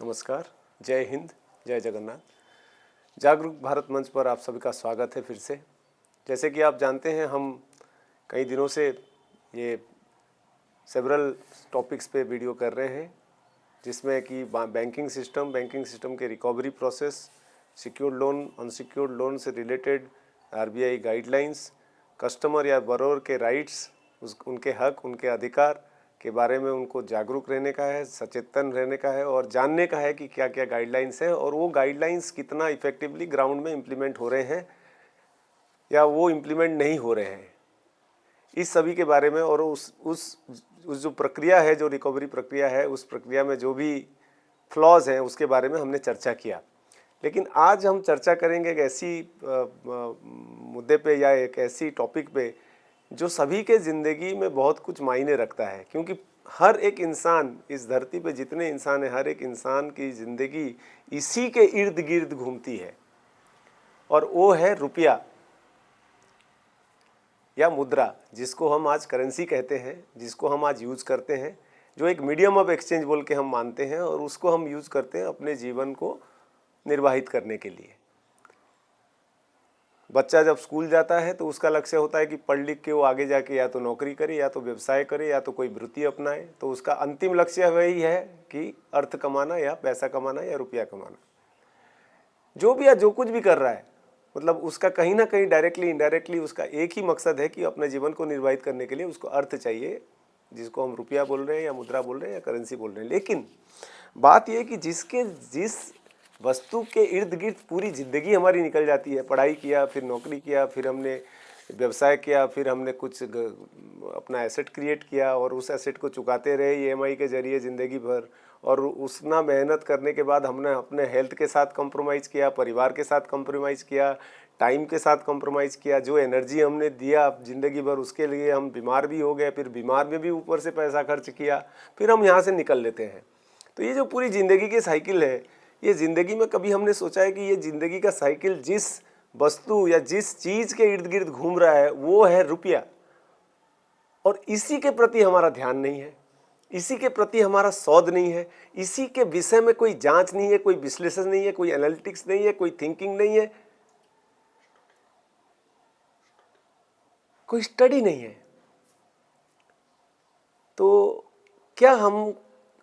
नमस्कार, जय हिंद, जय जगन्नाथ। जागरूक भारत मंच पर आप सभी का स्वागत है फिर से। जैसे कि आप जानते हैं, हम कई दिनों से ये सेवरल टॉपिक्स पे वीडियो कर रहे हैं, जिसमें कि बैंकिंग सिस्टम के recovery process, secured loan, unsecured loan से रिलेटेड आरबीआई गाइडलाइंस, कस्टमर या बरोवर के राइट्स, उनके हक, उनके अधिकार के बारे में उनको जागरूक रहने का है, सचेतन रहने का है और जानने का है कि क्या क्या गाइडलाइंस है और वो गाइडलाइंस कितना इफेक्टिवली ग्राउंड में इम्प्लीमेंट हो रहे हैं या वो इम्प्लीमेंट नहीं हो रहे हैं, इस सभी के बारे में। और उस जो प्रक्रिया है, जो रिकवरी प्रक्रिया है, उस प्रक्रिया में जो भी फ्लॉज हैं उसके बारे में हमने चर्चा किया। लेकिन आज हम चर्चा करेंगे एक ऐसी मुद्दे पे या एक ऐसी टॉपिक पे जो सभी के ज़िंदगी में बहुत कुछ मायने रखता है, क्योंकि हर एक इंसान, इस धरती पे जितने इंसान हैं, हर एक इंसान की ज़िंदगी इसी के इर्द गिर्द घूमती है, और वो है रुपया या मुद्रा, जिसको हम आज करेंसी कहते हैं, जिसको हम आज यूज़ करते हैं, जो एक मीडियम ऑफ एक्सचेंज बोल के हम मानते हैं और उसको हम यूज़ करते हैं अपने जीवन को निर्वाहित करने के लिए। बच्चा जब स्कूल जाता है तो उसका लक्ष्य होता है कि पढ़ लिख के वो आगे जाके या तो नौकरी करे, या तो व्यवसाय करे, या तो कोई वृत्ति अपनाए। तो उसका अंतिम लक्ष्य वही है कि अर्थ कमाना या पैसा कमाना या रुपया कमाना। जो भी या जो कुछ भी कर रहा है, मतलब उसका कहीं ना कहीं डायरेक्टली इनडायरेक्टली उसका एक ही मकसद है कि अपने जीवन को निर्वाहित करने के लिए उसको अर्थ चाहिए, जिसको हम रुपया बोल रहे हैं या मुद्रा बोल रहे हैं या करेंसी बोल रहे हैं। लेकिन बात यह कि जिस वस्तु के इर्द गिर्द पूरी ज़िंदगी हमारी निकल जाती है, पढ़ाई किया, फिर नौकरी किया, फिर हमने व्यवसाय किया, फिर हमने कुछ अपना एसेट क्रिएट किया और उस एसेट को चुकाते रहे ईएमआई के ज़रिए ज़िंदगी भर, और उतना मेहनत करने के बाद हमने अपने हेल्थ के साथ कॉम्प्रोमाइज़ किया, परिवार के साथ कॉम्प्रोमाइज़ किया, टाइम के साथ कॉम्प्रोमाइज़ किया, जो एनर्जी हमने दिया ज़िंदगी भर उसके लिए हम बीमार भी हो गए, फिर बीमार में भी ऊपर से पैसा खर्च किया, फिर हम यहाँ से निकल लेते हैं। तो ये जो पूरी ज़िंदगी की साइकिल है, ये ज़िंदगी में कभी हमने सोचा है कि ये ज़िंदगी का साइकिल जिस वस्तु या जिस चीज़ के इर्द गिर्द घूम रहा है वो है रुपया, और इसी के प्रति हमारा ध्यान नहीं है, इसी के प्रति हमारा सौध नहीं है, इसी के विषय में कोई जांच नहीं है, कोई विश्लेषण नहीं है, कोई एनालिटिक्स नहीं है, कोई थिंकिंग नहीं है, कोई स्टडी नहीं है। तो क्या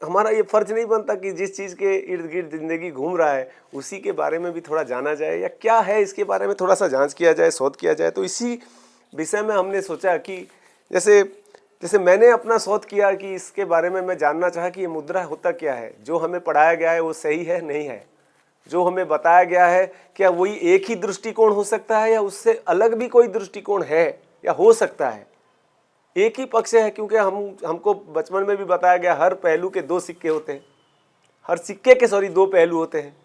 हमारा ये फर्ज नहीं बनता कि जिस चीज़ के इर्द गिर्द ज़िंदगी घूम रहा है उसी के बारे में भी थोड़ा जाना जाए, या क्या है इसके बारे में थोड़ा सा जांच किया जाए, शोध किया जाए। तो इसी विषय में हमने सोचा कि जैसे मैंने अपना शोध किया कि इसके बारे में मैं जानना चाहा कि ये मुद्रा होता क्या है, जो हमें पढ़ाया गया है वो सही है नहीं है, जो हमें बताया गया है क्या वही एक ही दृष्टिकोण हो सकता है या उससे अलग भी कोई दृष्टिकोण है या हो सकता है, एक ही पक्ष है। क्योंकि हमको बचपन में भी बताया गया हर पहलू के दो सिक्के होते हैं, हर सिक्के के दो पहलू होते हैं।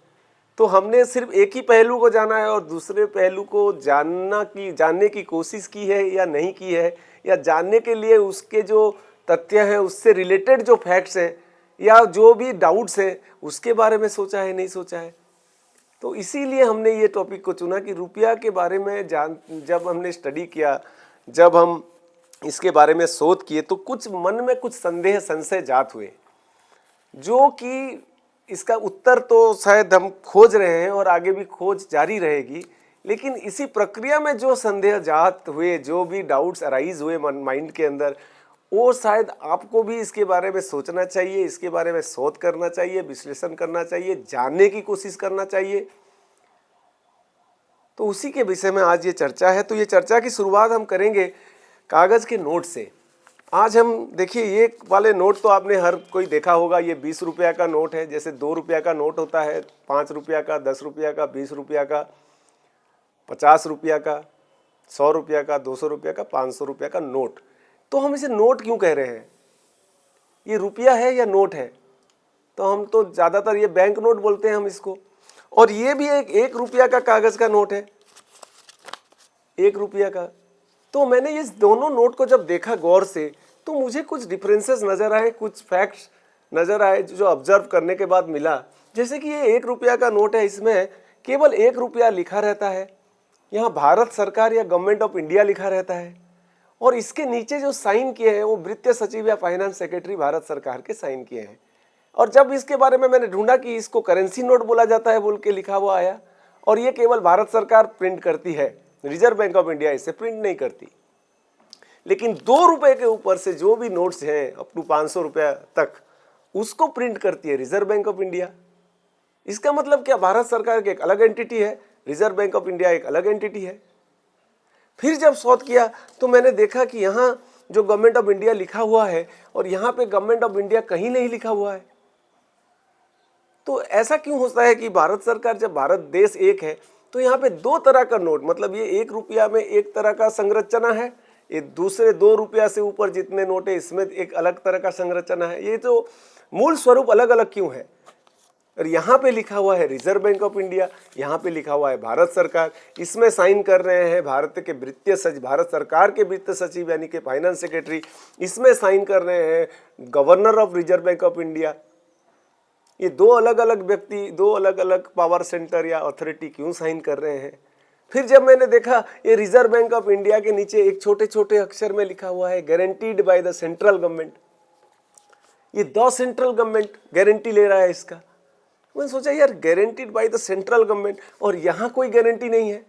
तो हमने सिर्फ एक ही पहलू को जाना है और दूसरे पहलू को जानने की कोशिश की है या नहीं की है, या जानने के लिए उसके जो तथ्य हैं, उससे रिलेटेड जो फैक्ट्स हैं या जो भी डाउट्स हैं उसके बारे में सोचा है नहीं सोचा है। तो इसीलिए हमने ये टॉपिक को चुना कि रुपया के बारे में जब हमने स्टडी किया, जब हम इसके बारे में शोध किए, तो कुछ मन में कुछ संशय जात हुए, जो कि इसका उत्तर तो शायद हम खोज रहे हैं और आगे भी खोज जारी रहेगी। लेकिन इसी प्रक्रिया में जो संदेह जात हुए, जो भी डाउट्स अराइज हुए माइंड के अंदर, वो शायद आपको भी इसके बारे में सोचना चाहिए, इसके बारे में शोध करना चाहिए, विश्लेषण करना चाहिए, जानने की कोशिश करना चाहिए। तो उसी के विषय में आज ये चर्चा है। तो ये चर्चा की शुरुआत हम करेंगे कागज़ के नोट से। आज हम देखिए, ये वाले नोट तो आपने हर कोई देखा होगा। ये 20 रुपया का नोट है, जैसे 2 रुपया का नोट होता है, 5 रुपया का, 10 रुपया का, 20 रुपया का, 50 रुपया का, 100 रुपया का, 200 रुपया का, 500 रुपया का नोट। तो हम इसे नोट क्यों कह रहे हैं? ये रुपया है या नोट है? तो हम तो ज़्यादातर ये बैंक नोट बोलते हैं हम इसको। और ये भी एक रुपया का कागज़ का नोट है, 1 रुपया का। तो मैंने ये दोनों नोट को जब देखा गौर से, तो मुझे कुछ डिफरेंसेस नज़र आए, कुछ फैक्ट्स नज़र आए जो ऑब्जर्व करने के बाद मिला। जैसे कि ये 1 रुपया का नोट है, इसमें केवल 1 रुपया लिखा रहता है, यहाँ भारत सरकार या गवर्नमेंट ऑफ इंडिया लिखा रहता है, और इसके नीचे जो साइन किए हैं वो वित्त सचिव या फाइनेंस सेक्रेटरी भारत सरकार के साइन किए हैं। और जब इसके बारे में मैंने ढूंढा कि इसको करेंसी नोट बोला जाता है बोल के लिखा हुआ आया, और ये केवल भारत सरकार प्रिंट करती है, रिजर्व बैंक ऑफ इंडिया इसे प्रिंट नहीं करती। लेकिन 2 रुपए के ऊपर से जो भी नोट्स हैं अप टू 500 रुपया तक, उसको प्रिंट करती है रिजर्व बैंक ऑफ इंडिया। इसका मतलब क्या, भारत सरकार की एक अलग एंटिटी है, रिजर्व बैंक ऑफ इंडिया एक अलग एंटिटी है। फिर जब शोध किया तो मैंने देखा कि यहाँ जो गवर्नमेंट ऑफ इंडिया लिखा हुआ है और यहाँ पे गवर्नमेंट ऑफ इंडिया कहीं नहीं लिखा हुआ है। तो ऐसा क्यों होता है कि भारत सरकार, जब भारत देश एक है, तो यहाँ पे 2 तरह का नोट, मतलब ये 1 रुपया में एक तरह का संरचना है, ये दूसरे 2 रुपया से ऊपर जितने नोट है इसमें एक अलग तरह का संरचना है। ये तो मूल स्वरूप अलग अलग क्यों है? और यहाँ पे लिखा हुआ है रिजर्व बैंक ऑफ इंडिया, यहाँ पे लिखा हुआ है भारत सरकार। इसमें साइन कर रहे हैं भारत के वित्तीय सचिव, भारत सरकार के वित्त सचिव यानी कि फाइनेंस सेक्रेटरी। इसमें साइन कर रहे हैं governor of reserve bank of India. ये 2 अलग अलग व्यक्ति, 2 अलग अलग पावर सेंटर या अथॉरिटी क्यों साइन कर रहे हैं? फिर जब मैंने देखा ये रिजर्व बैंक ऑफ इंडिया के नीचे एक छोटे छोटे अक्षर में लिखा हुआ है guaranteed by the central government. ये द सेंट्रल गवर्नमेंट गारंटी ले रहा है इसका। मैंने सोचा यार, guaranteed by the central government, और यहाँ कोई गारंटी नहीं है,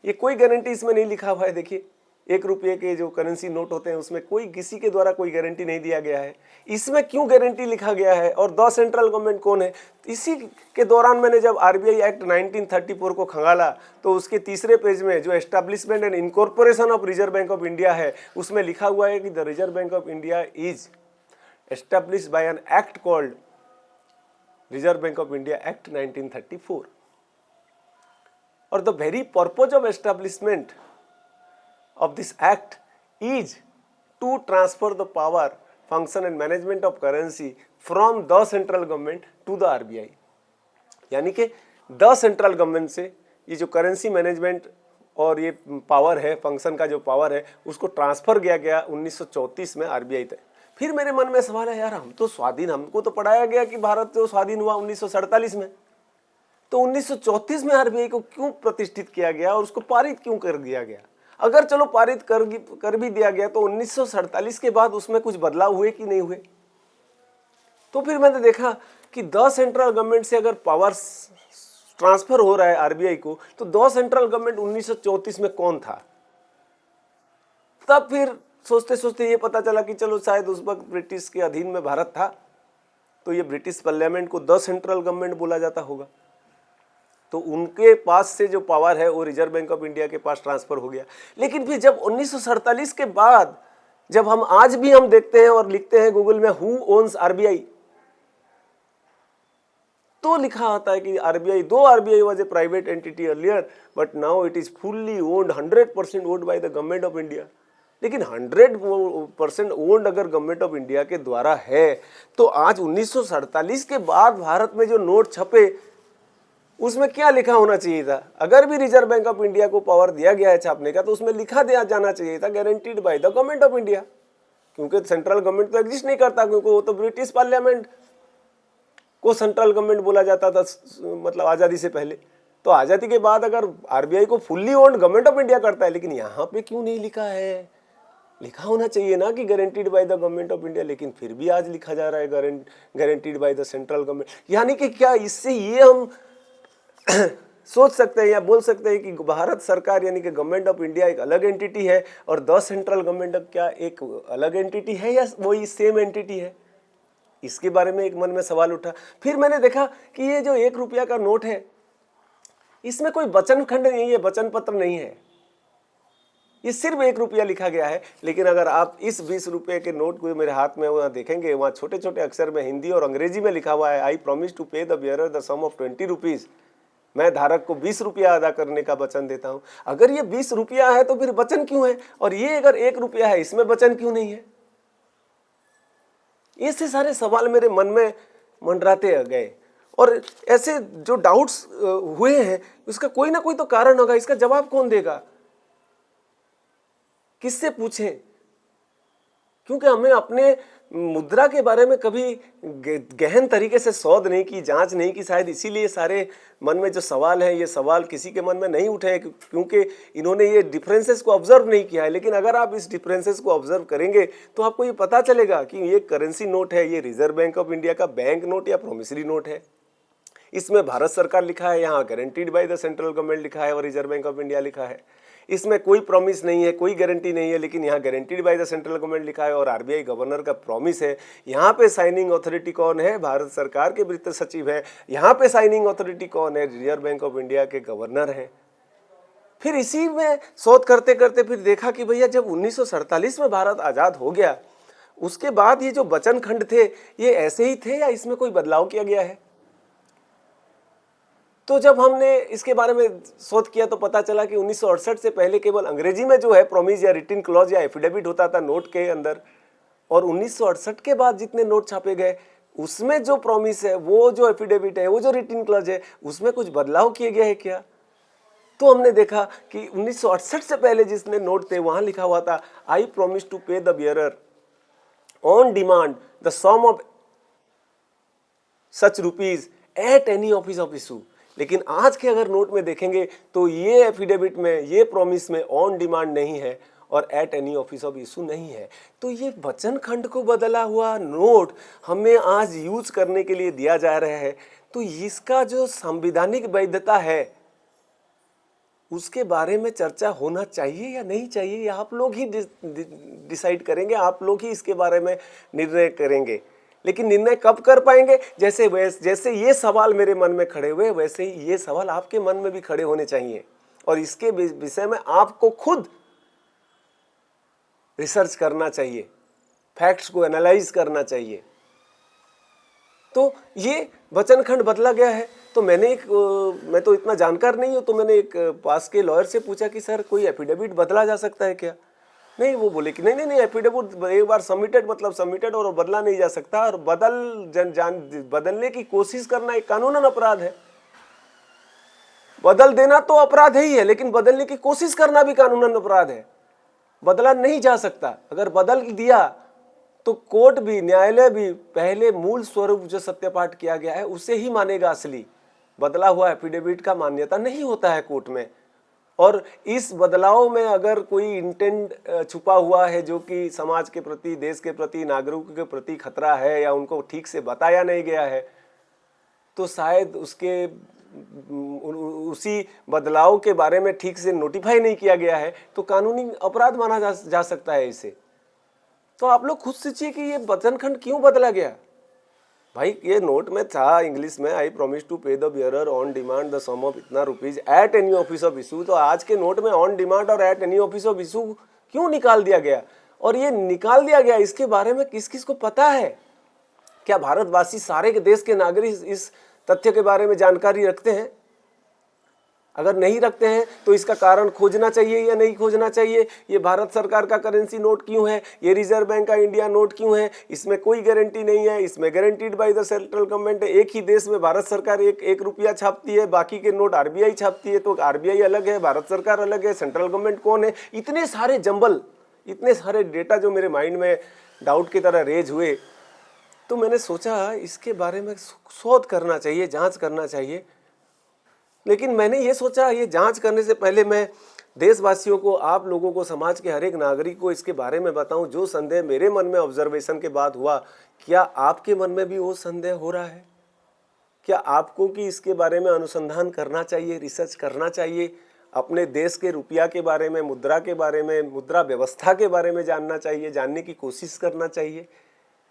ये कोई गारंटी इसमें नहीं लिखा हुआ है। देखिए 1 रुपये के जो करेंसी नोट होते हैं उसमें कोई किसी के द्वारा कोई गारंटी नहीं दिया गया है। इसमें क्यों गारंटी लिखा गया है? और द सेंट्रल गवर्नमेंट कौन है? इसी के दौरान मैंने जब आरबीआई एक्ट 1934 को खंगाला तो उसके तीसरे पेज में जो establishment and incorporation of reserve bank of India है, उसमें लिखा हुआ है कि the reserve bank of India is established bye an act called reserve bank of India act 1934। और the very purpose of establishment of this act is to transfer the power, function and management of currency from the central government to the RBI। यानी कि the central government से ये जो currency management और ये power है, function का जो पावर है, उसको ट्रांसफर किया गया 1934 में आरबीआई तक। फिर मेरे मन में सवाल है, यार हम तो स्वाधीन, हमको तो पढ़ाया गया कि भारत तो स्वाधीन हुआ 1947 में, तो 1934 में आरबीआई को क्यों प्रतिष्ठित किया गया और उसको पारित क्यों कर दिया गया? अगर चलो पारित कर भी दिया गया तो 1947 के बाद उसमें कुछ बदलाव हुए कि नहीं हुए? तो फिर मैंने देखा कि द सेंट्रल गवर्नमेंट से अगर पावर ट्रांसफर हो रहा है आरबीआई को, तो द सेंट्रल गवर्नमेंट 1934 में कौन था? तब फिर सोचते सोचते ये पता चला कि चलो शायद उस वक्त ब्रिटिश के अधीन में भारत था, तो ये ब्रिटिश पार्लियामेंट को द सेंट्रल गवर्नमेंट बोला जाता होगा। तो उनके पास से जो पावर है वो रिजर्व बैंक ऑफ इंडिया के पास ट्रांसफर हो गया। लेकिन फिर जब 1947 के बाद, जब हम आज भी हम देखते हैं और लिखते हैं गूगल में हु ओन्स आरबीआई, तो लिखा आता है कि आरबीआई, दो RBI was a private entity earlier but now it is fully owned, 100% owned by the government of India. लेकिन 100% ओन्ड अगर गवर्नमेंट ऑफ इंडिया के द्वारा है, तो आज 1947 के बाद भारत में जो नोट छपे उसमें क्या लिखा होना चाहिए था? अगर भी रिजर्व बैंक ऑफ इंडिया को पावर दिया गया है छापने का, तो उसमें लिखा दिया जाना चाहिए था guaranteed by the government of India, क्योंकि सेंट्रल गवर्नमेंट तो एग्जिस्ट नहीं करता, क्योंकि वो तो ब्रिटिश पार्लियामेंट को सेंट्रल गवर्नमेंट बोला जाता था, मतलब आज़ादी से पहले। तो आज़ादी के बाद अगर आरबीआई को fully owned government of India करता है, लेकिन यहाँ पे क्यों नहीं लिखा है? लिखा होना चाहिए ना कि guaranteed by the government of India, लेकिन फिर भी आज लिखा जा रहा है guaranteed by the central government. यानी कि क्या इससे ये हम सोच सकते हैं या बोल सकते हैं कि भारत सरकार यानी कि गवर्नमेंट ऑफ इंडिया एक अलग एंटिटी है और द सेंट्रल गवर्नमेंट क्या एक अलग एंटिटी है या वही सेम एंटिटी है? इसके बारे में एक मन में सवाल उठा। फिर मैंने देखा कि ये जो 1 रुपया का नोट है, इसमें कोई वचन खंड नहीं है, वचन पत्र नहीं है, ये सिर्फ 1 रुपया लिखा गया है। लेकिन अगर आप इस 20 रुपये के नोट को मेरे हाथ में वहाँ देखेंगे, वहाँ छोटे छोटे अक्षर में हिंदी और अंग्रेजी में लिखा हुआ है, I promise to pay the bearer the sum of 20 rupees. मैं धारक को 20 रुपया अदा करने का वचन देता हूँ। अगर ये 20 रुपया है तो फिर वचन क्यों है? और ये अगर 1 रुपया है, इसमें वचन क्यों नहीं है? ऐसे सारे सवाल मेरे मन में मंडराते गए, और ऐसे जो डाउट्स हुए हैं उसका कोई ना कोई तो कारण होगा। इसका जवाब कौन देगा? किससे पूछें? क्योंकि हमें अपने मुद्रा के बारे में कभी गहन तरीके से शोध नहीं की, जांच नहीं की, शायद इसीलिए सारे मन में जो सवाल हैं ये सवाल किसी के मन में नहीं उठे हैं, क्योंकि इन्होंने ये डिफरेंसेस को ऑब्जर्व नहीं किया है। लेकिन अगर आप इस डिफरेंसेस को ऑब्जर्व करेंगे तो आपको ये पता चलेगा कि ये करेंसी नोट है, ये रिजर्व बैंक ऑफ इंडिया का बैंक नोट या प्रोमिसरी नोट है। इसमें भारत सरकार लिखा है, यहाँ guaranteed by the central government लिखा है और रिजर्व बैंक ऑफ इंडिया लिखा है। इसमें कोई प्रॉमिस नहीं है, कोई गारंटी नहीं है, लेकिन यहाँ guaranteed by the central government लिखा है और आरबीआई गवर्नर का प्रॉमिस है। यहाँ पे साइनिंग अथॉरिटी कौन है? भारत सरकार के वित्त सचिव है। यहाँ पे साइनिंग अथॉरिटी कौन है? रिजर्व बैंक ऑफ इंडिया के गवर्नर हैं। फिर इसी में शोध करते करते फिर देखा कि भैया जब 1947 में भारत आज़ाद हो गया, उसके बाद ये जो वचन खंड थे ये ऐसे ही थे या इसमें कोई बदलाव किया गया है? तो जब हमने इसके बारे में शोध किया तो पता चला कि 1968 से पहले केवल अंग्रेजी में जो है प्रोमिस या रिटन क्लॉज या एफिडेविट होता था नोट के अंदर, और 1968 के बाद जितने नोट छापे गए उसमें जो प्रॉमिस है, वो जो एफिडेविट है, वो जो रिटन क्लॉज है, उसमें कुछ बदलाव किए गए हैं क्या? तो हमने देखा कि 1968 से पहले जितने नोट थे वहां लिखा हुआ था I promise to pay the bearer on demand the sum of such rupees at any office of issue. लेकिन आज के अगर नोट में देखेंगे तो ये एफिडेविट में, ये प्रॉमिस में ऑन डिमांड नहीं है और at any office of issue नहीं है। तो ये वचन खंड को बदला हुआ नोट हमें आज यूज करने के लिए दिया जा रहा है। तो इसका जो संवैधानिक वैधता है उसके बारे में चर्चा होना चाहिए या नहीं चाहिए, ये आप लोग ही डिसाइड करेंगे, आप लोग ही इसके बारे में निर्णय करेंगे। लेकिन निर्णय कब कर पाएंगे? जैसे ये सवाल मेरे मन में खड़े हुए वैसे ही ये सवाल आपके मन में भी खड़े होने चाहिए और इसके विषय में आपको खुद रिसर्च करना चाहिए, फैक्ट्स को एनालाइज करना चाहिए। तो ये वचन खंड बदला गया है। तो मैं तो इतना जानकार नहीं हूँ, तो मैंने एक पास के लॉयर से पूछा कि सर कोई एफिडेविट बदला जा सकता है क्या? नहीं, वो बोले कि नहीं, एफिडेविट एक बार सबमिटेड मतलब सबमिटेड और बदला नहीं जा सकता, और बदलने की कोशिश करना एक कानूनन अपराध है। बदल देना तो अपराध ही है, लेकिन बदलने की कोशिश करना भी कानूनन अपराध है। बदला नहीं जा सकता। अगर बदल दिया तो कोर्ट भी, न्यायालय भी पहले मूल स्वरूप जो सत्यपाठ किया गया है उसे ही मानेगा असली। बदला हुआ एफिडेविट का मान्यता नहीं होता है कोर्ट में। और इस बदलाव में अगर कोई इंटेंट छुपा हुआ है जो कि समाज के प्रति, देश के प्रति, नागरिकों के प्रति खतरा है या उनको ठीक से बताया नहीं गया है, तो शायद उसी बदलाव के बारे में ठीक से नोटिफाई नहीं किया गया है, तो कानूनी अपराध माना जा सकता है इसे। तो आप लोग खुद सोचिए कि ये वचन खंड क्यों बदला गया। भाई ये नोट में था इंग्लिश में I promise to pay the bearer on demand the sum of इतना rupees at any office of issue. तो आज के नोट में ऑन डिमांड और at any office of issue क्यों निकाल दिया गया? और ये निकाल दिया गया, इसके बारे में किस किस को पता है? क्या भारतवासी सारे के देश के नागरिक इस तथ्य के बारे में जानकारी रखते हैं? अगर नहीं रखते हैं तो इसका कारण खोजना चाहिए या नहीं खोजना चाहिए? ये भारत सरकार का करेंसी नोट क्यों है? ये रिजर्व बैंक का इंडिया नोट क्यों है? इसमें कोई गारंटी नहीं है, इसमें guaranteed by the central government है। एक ही देश में भारत सरकार एक रुपया छापती है, बाकी के नोट आरबीआई छापती है। तो आरबीआई अलग है, भारत सरकार अलग है, सेंट्रल गवर्नमेंट कौन है? इतने सारे जंबल, इतने सारे डेटा जो मेरे माइंड में डाउट की तरह रेज हुए, तो मैंने सोचा इसके बारे में शोध करना चाहिए, जाँच करना चाहिए। लेकिन मैंने ये सोचा ये जांच करने से पहले मैं देशवासियों को, आप लोगों को, समाज के हर एक नागरिक को इसके बारे में बताऊं। जो संदेह मेरे मन में ऑब्जर्वेशन के बाद हुआ, क्या आपके मन में भी वो संदेह हो रहा है? क्या आपको कि इसके बारे में अनुसंधान करना चाहिए, रिसर्च करना चाहिए, अपने देश के रुपया के बारे में, मुद्रा के बारे में, मुद्रा व्यवस्था के बारे में जानना चाहिए, जानने की कोशिश करना चाहिए?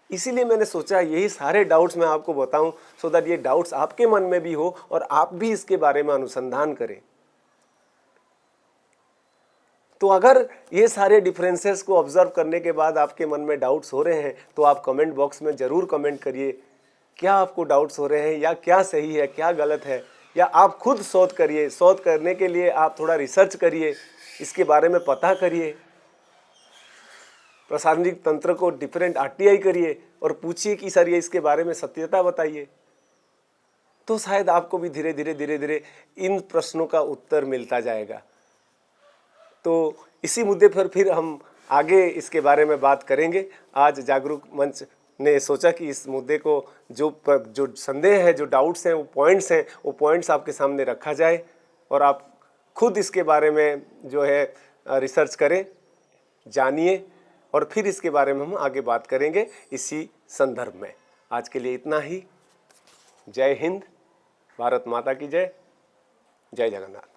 इसीलिए मैंने सोचा यही सारे डाउट्स मैं आपको बताऊं, सो दैट ये डाउट्स आपके मन में भी हो और आप भी इसके बारे में अनुसंधान करें। तो अगर ये सारे डिफरेंसेस को ऑब्जर्व करने के बाद आपके मन में डाउट्स हो रहे हैं तो आप कमेंट बॉक्स में ज़रूर कमेंट करिए, क्या आपको डाउट्स हो रहे हैं या क्या सही है, क्या गलत है, या आप खुद शोध करिए। शोध करने के लिए आप थोड़ा रिसर्च करिए, इसके बारे में पता करिए, प्रशासनिक तंत्र को डिफरेंट आरटीआई करिए और पूछिए कि सर ये इसके बारे में सत्यता बताइए। तो शायद आपको भी धीरे धीरे इन प्रश्नों का उत्तर मिलता जाएगा। तो इसी मुद्दे पर फिर हम आगे इसके बारे में बात करेंगे। आज जागरूक मंच ने सोचा कि इस मुद्दे को जो संदेह है, जो डाउट्स हैं, वो पॉइंट्स आपके सामने रखा जाए और आप खुद इसके बारे में जो है रिसर्च करें, जानिए और फिर इसके बारे में हम आगे बात करेंगे इसी संदर्भ में। आज के लिए इतना ही। जय हिंद, भारत माता की जय, जय जगन्नाथ।